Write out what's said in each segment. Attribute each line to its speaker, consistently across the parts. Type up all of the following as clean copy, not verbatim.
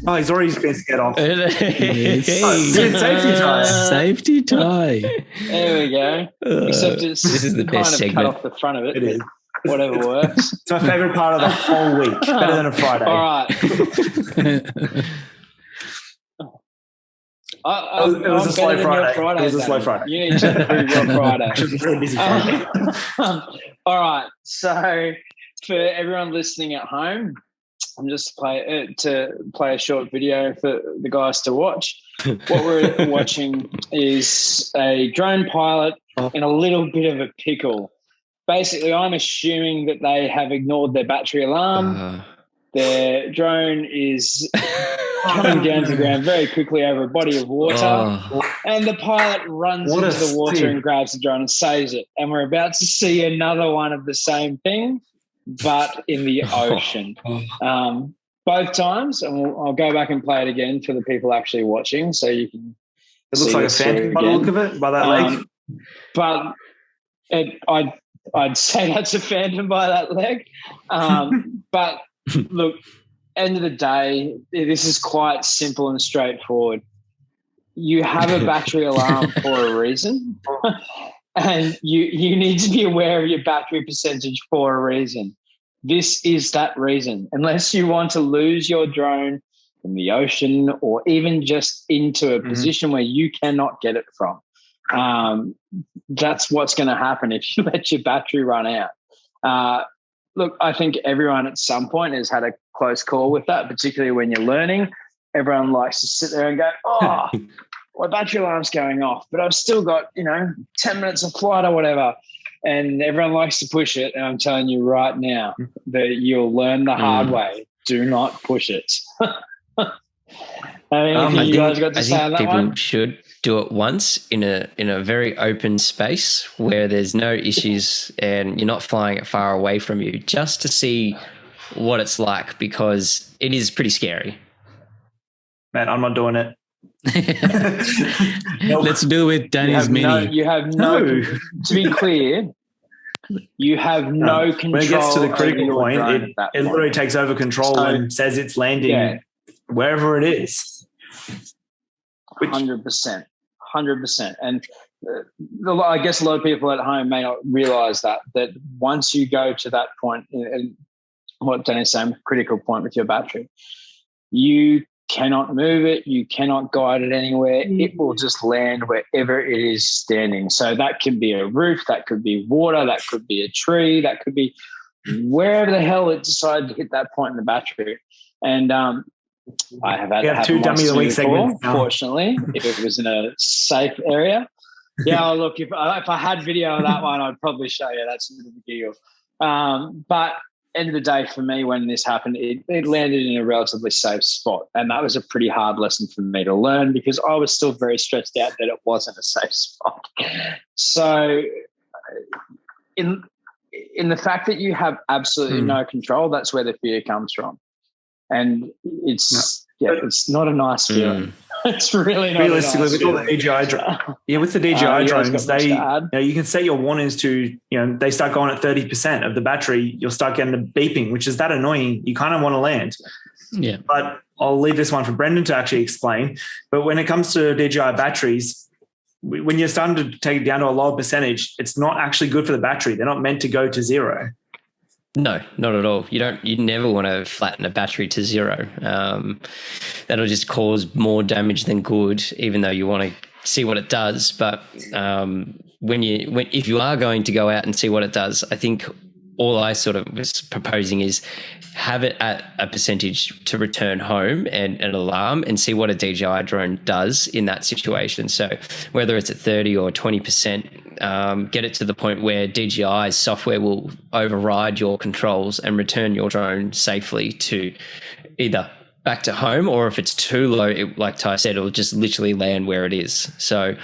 Speaker 1: Oh, he's already been scared off.
Speaker 2: Hey.
Speaker 1: Safety tie.
Speaker 2: Safety tie.
Speaker 3: There we go. Except it's
Speaker 2: This is the
Speaker 3: kind
Speaker 2: best
Speaker 3: of
Speaker 2: segment.
Speaker 3: cut off the front of it.
Speaker 1: It is.
Speaker 3: Whatever works.
Speaker 1: It's my favourite part of the whole week. Better than a Friday.
Speaker 3: All right.
Speaker 1: It was a slow Friday. It was a slow Friday.
Speaker 3: You need to improve your Friday.
Speaker 1: It was a really busy Friday.
Speaker 3: All right. So for everyone listening at home, I'm just to play a short video for the guys to watch. What we're watching is a drone pilot in a little bit of a pickle. Basically, I'm assuming that they have ignored their battery alarm. Their drone is coming down to the ground very quickly over a body of water. And the pilot runs into the water and grabs the drone and saves it. And we're about to see another one of the same thing, but in the ocean. Both times, and I'll go back and play it again for the people actually watching so you can
Speaker 1: It looks like a phantom by the look of it, by that leg.
Speaker 3: But I'd say that's a phantom by that leg. But look, end of the day, this is quite simple and straightforward. You have a battery alarm for a reason, and you need to be aware of your battery percentage for a reason. This is that reason. Unless you want to lose your drone in the ocean or even just into a position where you cannot get it from. That's what's going to happen if you let your battery run out. Look, I think everyone at some point has had a close call with that, particularly when you're learning. Everyone likes to sit there and go, oh, my battery alarm's going off, but I've still got, 10 minutes of flight or whatever. And everyone likes to push it. And I'm telling you right now that you'll learn the hard way. Do not push it. You guys got to say on that
Speaker 2: people
Speaker 3: one?
Speaker 2: should do it once in a very open space where there's no issues and you're not flying it far away from you, just to see what it's like, because it is pretty scary.
Speaker 1: Man, I'm not doing it.
Speaker 2: Let's do it. Danny's mini.
Speaker 3: To be clear, you have no control.
Speaker 1: When it gets to the critical point, it literally
Speaker 3: point.
Speaker 1: takes over control and says it's landing wherever it is.
Speaker 3: 100%. And I guess a lot of people at home may not realise that once you go to that point, and what Danny's saying, critical point with your battery, you cannot move it, you cannot guide it anywhere. It will just land wherever it is standing. So that could be a roof, that could be water, that could be a tree, that could be wherever the hell it decided to hit that point in the battery. And I have had
Speaker 1: two dummy of the week segments.
Speaker 3: Fortunately, if it was in a safe area. Yeah, look, if I had video of that one, I'd probably show you. That's a bit of a giggle. But end of the day, for me, when this happened, it landed in a relatively safe spot. And that was a pretty hard lesson for me to learn, because I was still very stressed out that it wasn't a safe spot. So in the fact that you have absolutely no control, that's where the fear comes from. And it's not a nice feeling. It's really not
Speaker 1: realistically,
Speaker 3: a nice
Speaker 1: with all the DJI with the DJI drones, you can set your warnings to, they start going at 30% of the battery. You'll start getting a beeping, which is that annoying. You kind of want to land.
Speaker 2: Yeah.
Speaker 1: But I'll leave this one for Brendan to actually explain. But when it comes to DJI batteries, when you're starting to take it down to a lower percentage, it's not actually good for the battery. They're not meant to go to zero.
Speaker 2: No, not at all. You never want to flatten a battery to zero. That'll just cause more damage than good, even though you want to see what it does. But if you are going to go out and see what it does, I think all I sort of was proposing is have it at a percentage to return home and an alarm, and see what a DJI drone does in that situation. So whether it's at 30 or 20%, get it to the point where DJI's software will override your controls and return your drone safely to either back to home, or if it's too low, like Ty said, it'll just literally land where it is. So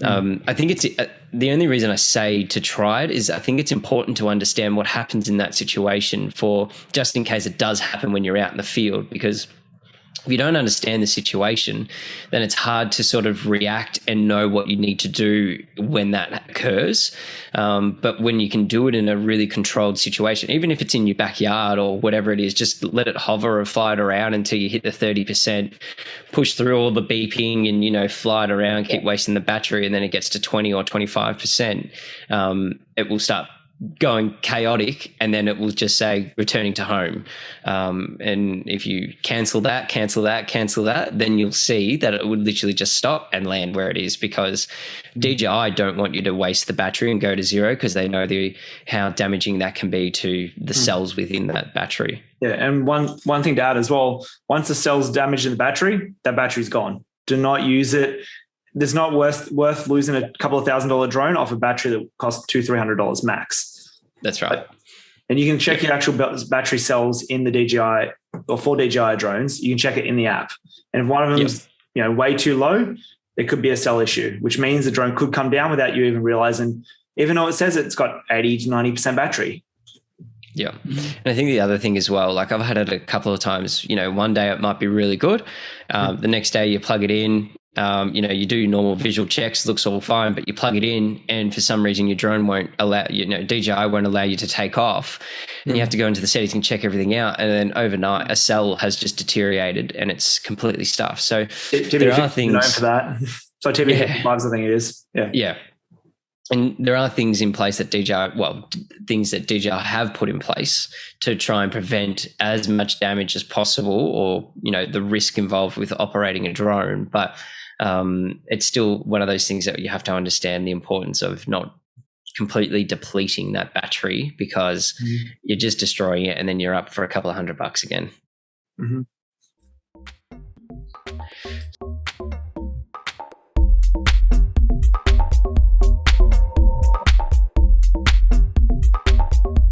Speaker 2: I think it's the only reason I say to try it is I think it's important to understand what happens in that situation, for just in case it does happen when you're out in the field, because if you don't understand the situation, then it's hard to sort of react and know what you need to do when that occurs. But when you can do it in a really controlled situation, even if it's in your backyard or whatever it is, just let it hover or fly it around until you hit the 30%, push through all the beeping and, you know, fly it around, keep wasting the battery, and then it gets to 20 or 25%. It will start going chaotic, and then it will just say returning to home. And if you cancel that, then you'll see that it would literally just stop and land where it is, because DJI don't want you to waste the battery and go to zero, because they know how damaging that can be to the cells within that battery.
Speaker 1: Yeah, and one thing to add as well, once the cell's damaged in the battery, that battery's gone. Do not use it. It's not worth losing a couple of $1,000 drone off a battery that costs $200-$300 max.
Speaker 2: That's right.
Speaker 1: And you can check your actual battery cells in the DJI, or for DJI drones. You can check it in the app. And if one of them's way too low, it could be a cell issue, which means the drone could come down without you even realizing, even though it says it's got 80 to 90% battery.
Speaker 2: Yeah. And I think the other thing as well, like I've had it a couple of times, you know, one day it might be really good. The next day you plug it in, you do normal visual checks, looks all fine, but you plug it in and for some reason your drone won't allow, DJI won't allow you to take off. And you have to go into the settings and check everything out. And then overnight a cell has just deteriorated and it's completely stuffed. So there are things
Speaker 1: known for that. So TB55, I think it is. Yeah.
Speaker 2: Yeah. And there are things in place that things that DJI have put in place to try and prevent as much damage as possible, or, the risk involved with operating a drone. But it's still one of those things that you have to understand the importance of not completely depleting that battery, because you're just destroying it and then you're up for a couple of $100 again.
Speaker 1: Mm-hmm.